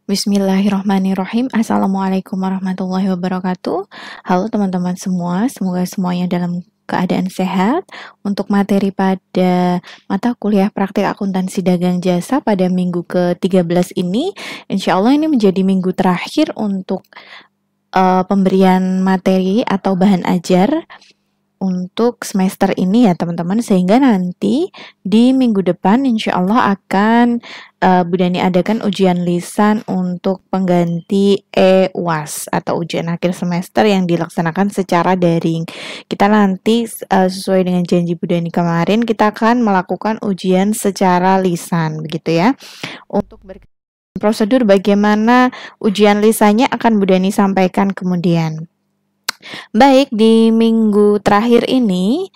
Bismillahirrahmanirrahim. Assalamualaikum warahmatullahi wabarakatuh. Halo teman-teman semua, semoga semuanya dalam keadaan sehat. Untuk materi pada mata kuliah praktik akuntansi dagang jasa pada minggu ke-13 ini, insya Allah ini menjadi minggu terakhir untuk pemberian materi atau bahan ajar untuk semester ini ya teman-teman, sehingga nanti di minggu depan insya Allah akan Bu Dani adakan ujian lisan untuk pengganti UAS atau ujian akhir semester yang dilaksanakan secara daring. Kita nanti sesuai dengan janji Bu Dani kemarin, kita akan melakukan ujian secara lisan begitu ya. Untuk prosedur bagaimana ujian lisannya akan Bu Dani sampaikan kemudian. Baik, di minggu terakhir ini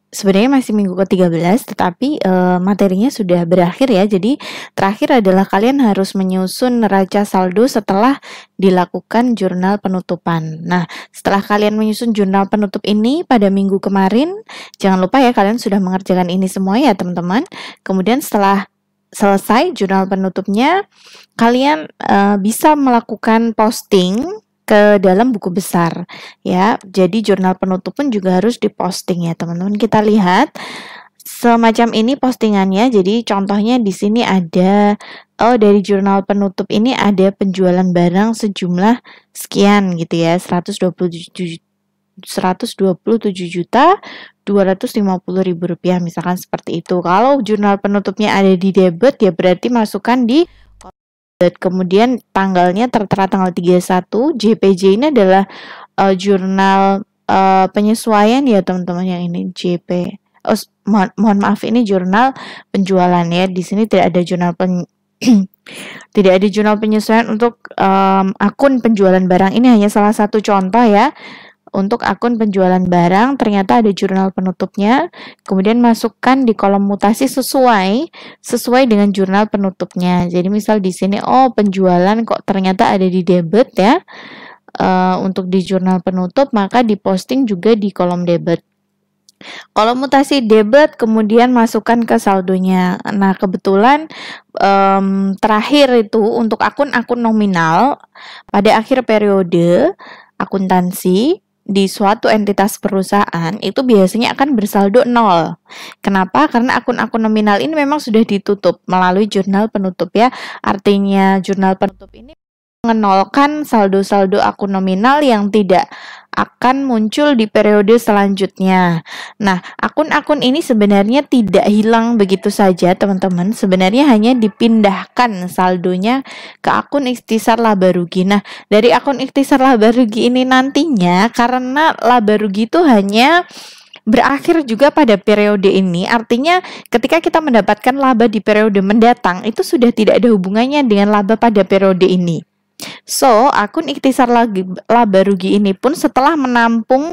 sebenarnya masih minggu ke-13, tetapi materinya sudah berakhir ya. Jadi terakhir adalah kalian harus menyusun neraca saldo setelah dilakukan jurnal penutupan. Nah, setelah kalian menyusun jurnal penutup ini pada minggu kemarin, jangan lupa ya kalian sudah mengerjakan ini semua ya teman-teman. Kemudian setelah selesai jurnal penutupnya, kalian bisa melakukan posting ke dalam buku besar ya. Jadi jurnal penutup pun juga harus diposting ya teman-teman. Kita lihat semacam ini postingannya. Jadi contohnya di sini ada dari jurnal penutup ini ada penjualan barang sejumlah sekian gitu ya, 127.250.000 rupiah misalkan seperti itu. Kalau jurnal penutupnya ada di debit ya berarti masukkan di kemudian tanggalnya tertera tanggal 31. JPJ ini adalah jurnal penyesuaian ya teman-teman, yang ini JP. Mohon maaf, ini jurnal penjualan ya. Di sini tidak ada jurnal tidak ada jurnal penyesuaian untuk akun penjualan barang. Ini hanya salah satu contoh ya. Untuk akun penjualan barang ternyata ada jurnal penutupnya, kemudian masukkan di kolom mutasi sesuai dengan jurnal penutupnya. Jadi misal di sini penjualan kok ternyata ada di debit ya. Untuk di jurnal penutup maka diposting juga di kolom debit. Kolom mutasi debit kemudian masukkan ke saldonya. Nah kebetulan terakhir itu untuk akun-akun nominal pada akhir periode akuntansi di suatu entitas perusahaan itu biasanya akan bersaldo 0. Kenapa? Karena akun-akun nominal ini memang sudah ditutup melalui jurnal penutup ya. Artinya jurnal penutup ini menolkan saldo-saldo akun nominal yang tidak akan muncul di periode selanjutnya. Nah, akun-akun ini sebenarnya tidak hilang begitu saja, teman-teman. Sebenarnya hanya dipindahkan saldonya ke akun ikhtisar laba rugi. Nah, dari akun ikhtisar laba rugi ini nantinya karena laba rugi itu hanya berakhir juga pada periode ini, artinya ketika kita mendapatkan laba di periode mendatang itu sudah tidak ada hubungannya dengan laba pada periode ini. So, akun ikhtisar laba rugi ini pun setelah menampung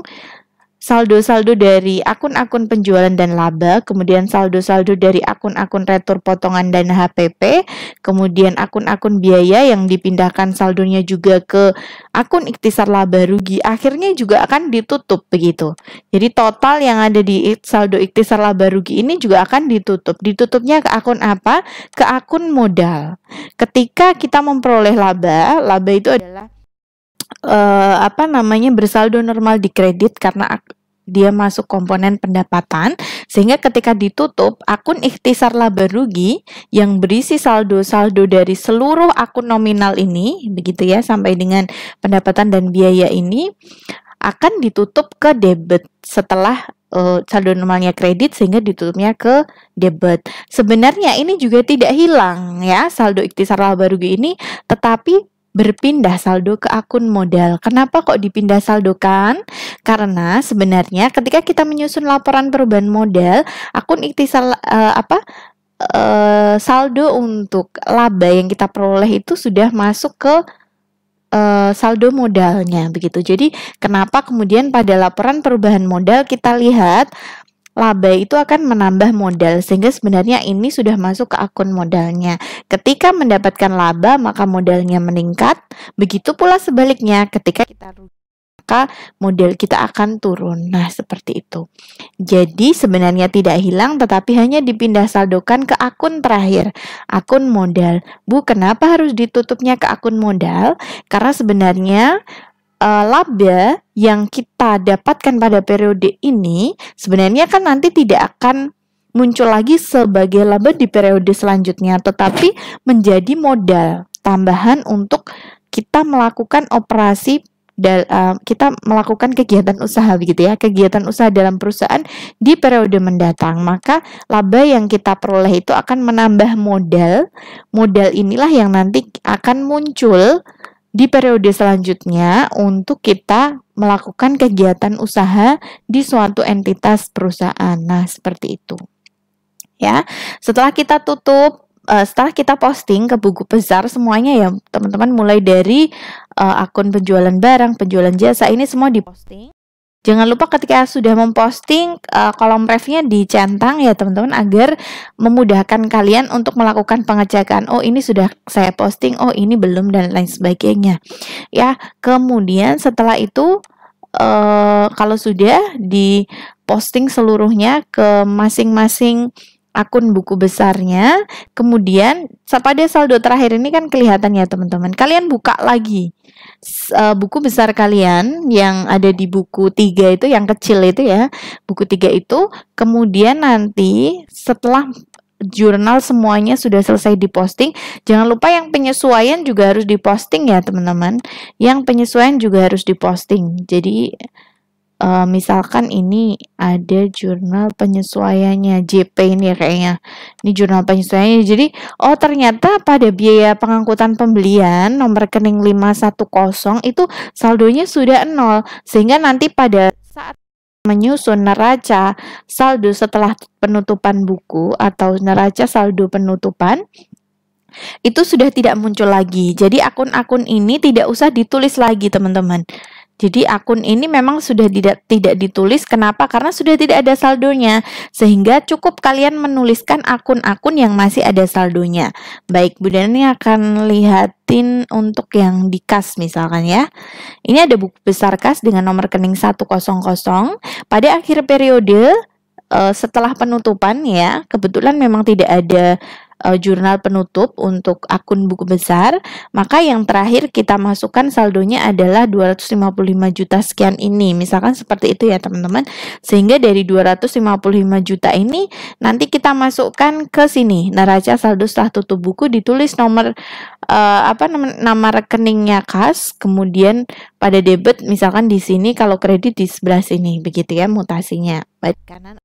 saldo-saldo dari akun-akun penjualan dan laba, kemudian saldo-saldo dari akun-akun retur potongan dan HPP, kemudian akun-akun biaya yang dipindahkan saldonya juga ke akun ikhtisar laba rugi, akhirnya juga akan ditutup begitu. Jadi total yang ada di saldo ikhtisar laba rugi ini juga akan ditutup. Ditutupnya ke akun apa? Ke akun modal. Ketika kita memperoleh laba itu adalah bersaldo normal di kredit karena dia masuk komponen pendapatan, sehingga ketika ditutup akun ikhtisar laba rugi yang berisi saldo-saldo dari seluruh akun nominal ini begitu ya sampai dengan pendapatan dan biaya ini akan ditutup ke debit setelah saldo normalnya kredit, sehingga ditutupnya ke debit. Sebenarnya ini juga tidak hilang ya saldo ikhtisar laba rugi ini, tetapi berpindah saldo ke akun modal. Kenapa kok dipindah saldokan? Karena sebenarnya ketika kita menyusun laporan perubahan modal, akun ikhtisar saldo untuk laba yang kita peroleh itu sudah masuk ke saldo modalnya begitu. Jadi kenapa kemudian pada laporan perubahan modal kita lihat laba itu akan menambah modal, sehingga sebenarnya ini sudah masuk ke akun modalnya. Ketika mendapatkan laba maka modalnya meningkat, begitu pula sebaliknya ketika kita rugi maka modal kita akan turun. Nah, seperti itu. Jadi sebenarnya tidak hilang, tetapi hanya dipindah saldokan ke akun terakhir, akun modal. Bu, kenapa harus ditutupnya ke akun modal? Karena sebenarnya laba yang kita dapatkan pada periode ini sebenarnya kan nanti tidak akan muncul lagi sebagai laba di periode selanjutnya, tetapi menjadi modal tambahan untuk kita melakukan operasi kita melakukan kegiatan usaha begitu ya, kegiatan usaha dalam perusahaan di periode mendatang. Maka laba yang kita peroleh itu akan menambah modal. Modal inilah yang nanti akan muncul di periode selanjutnya untuk kita melakukan kegiatan usaha di suatu entitas perusahaan. Nah, seperti itu. Ya, setelah kita tutup, setelah kita posting ke buku besar semuanya ya teman-teman, mulai dari akun penjualan barang, penjualan jasa, ini semua diposting. Jangan lupa ketika sudah memposting, kolom refnya dicentang ya teman-teman, agar memudahkan kalian untuk melakukan pengecekan. Oh, ini sudah saya posting, oh ini belum, dan lain sebagainya. Ya, kemudian setelah itu kalau sudah diposting seluruhnya ke masing-masing akun buku besarnya, kemudian pada saldo terakhir ini kan kelihatan ya teman-teman. Kalian buka lagi buku besar kalian yang ada di buku 3 itu, yang kecil itu ya, buku 3 itu. Kemudian nanti setelah jurnal semuanya sudah selesai diposting, jangan lupa yang penyesuaian juga harus diposting ya teman-teman. Yang penyesuaian juga harus diposting. Jadi misalkan ini ada jurnal penyesuaiannya JP ini kayaknya. Ini jurnal penyesuaiannya. Jadi, oh ternyata pada biaya pengangkutan pembelian nomor rekening 510 itu saldonya sudah 0. Sehingga nanti pada saat menyusun neraca saldo setelah penutupan buku atau neraca saldo penutupan, itu sudah tidak muncul lagi. Jadi akun-akun ini tidak usah ditulis lagi teman-teman. Jadi akun ini memang sudah tidak ditulis. Kenapa? Karena sudah tidak ada saldonya. Sehingga cukup kalian menuliskan akun-akun yang masih ada saldonya. Baik, Bu Dani akan lihatin untuk yang di kas misalkan ya. Ini ada buku besar kas dengan nomor rekening 100. Pada akhir periode setelah penutupan ya, kebetulan memang tidak ada jurnal penutup untuk akun buku besar, maka yang terakhir kita masukkan saldonya adalah 255 juta sekian ini, misalkan seperti itu ya teman-teman. Sehingga dari 255 juta ini nanti kita masukkan ke sini neraca saldo setelah tutup buku, ditulis nomor nama rekeningnya kas, kemudian pada debit misalkan di sini, kalau kredit di sebelah sini, begitu ya mutasinya, baik kanan.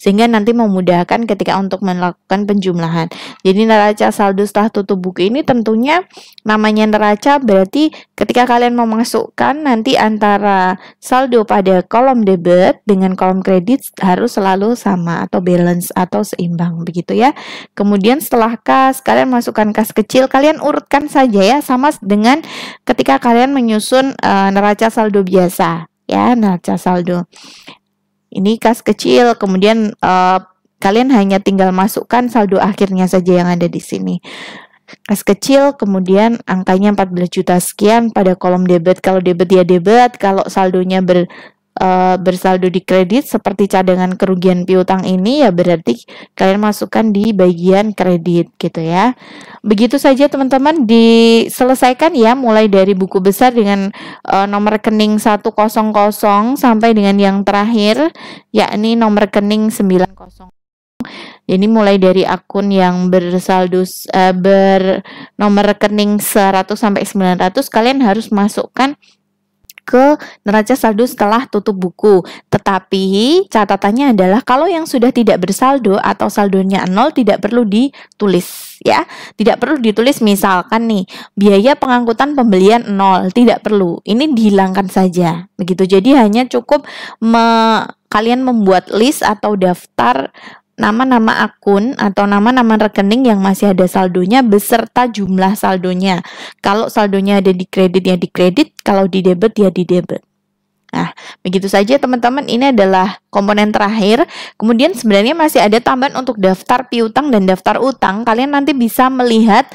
Sehingga nanti memudahkan ketika untuk melakukan penjumlahan. Jadi neraca saldo setelah tutup buku ini tentunya namanya neraca, berarti ketika kalian memasukkan nanti antara saldo pada kolom debit dengan kolom kredit harus selalu sama atau balance atau seimbang begitu ya. Kemudian setelah kas, kalian masukkan kas kecil, kalian urutkan saja ya, sama dengan ketika kalian menyusun neraca saldo biasa ya, neraca saldo. Ini kas kecil, kemudian kalian hanya tinggal masukkan saldo akhirnya saja yang ada di sini. Kas kecil, kemudian angkanya 14 juta sekian pada kolom debit. Kalau debit ya debit, kalau saldonya bersaldo di kredit seperti cadangan kerugian piutang ini ya berarti kalian masukkan di bagian kredit gitu ya. Begitu saja teman-teman, diselesaikan ya, mulai dari buku besar dengan nomor rekening 100 sampai dengan yang terakhir yakni nomor rekening 90. Ini mulai dari akun yang bersaldo nomor rekening 100 sampai 900 kalian harus masukkan ke neraca saldo setelah tutup buku. Tetapi catatannya adalah kalau yang sudah tidak bersaldo atau saldonya 0 tidak perlu ditulis ya. Tidak perlu ditulis misalkan nih biaya pengangkutan pembelian 0, tidak perlu. Ini dihilangkan saja. Begitu. Jadi hanya cukup kalian membuat list atau daftar nama-nama akun atau nama-nama rekening yang masih ada saldonya beserta jumlah saldonya. Kalau saldonya ada di kredit ya di kredit, kalau di debit ya di debit. Nah, begitu saja teman-teman, ini adalah komponen terakhir. Kemudian sebenarnya masih ada tambahan untuk daftar piutang dan daftar utang. Kalian nanti bisa melihat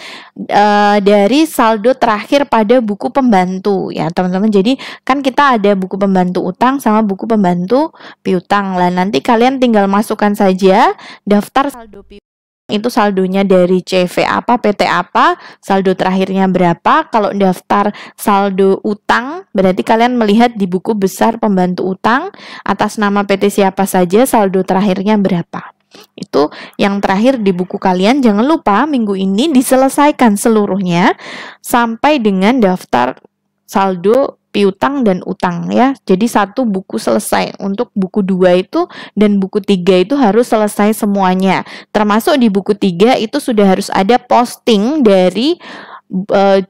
dari saldo terakhir pada buku pembantu ya teman-teman. Jadi kan kita ada buku pembantu utang sama buku pembantu piutang. Lah nanti kalian tinggal masukkan saja daftar saldo piutang itu saldonya dari CV apa, PT apa, saldo terakhirnya berapa. Kalau daftar saldo utang, berarti kalian melihat di buku besar pembantu utang, atas nama PT siapa saja, saldo terakhirnya berapa. Itu yang terakhir di buku kalian. Jangan lupa minggu ini diselesaikan seluruhnya sampai dengan daftar saldo piutang dan utang ya. Jadi satu buku selesai. Untuk buku 2 itu dan buku 3 itu harus selesai semuanya. Termasuk di buku 3 itu sudah harus ada posting dari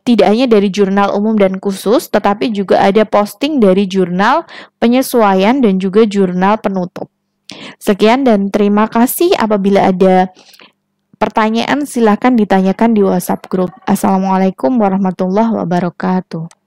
tidak hanya dari jurnal umum dan khusus, tetapi juga ada posting dari jurnal penyesuaian dan juga jurnal penutup. Sekian dan terima kasih. Apabila ada pertanyaan silahkan ditanyakan di WhatsApp grup. Assalamualaikum warahmatullahi wabarakatuh.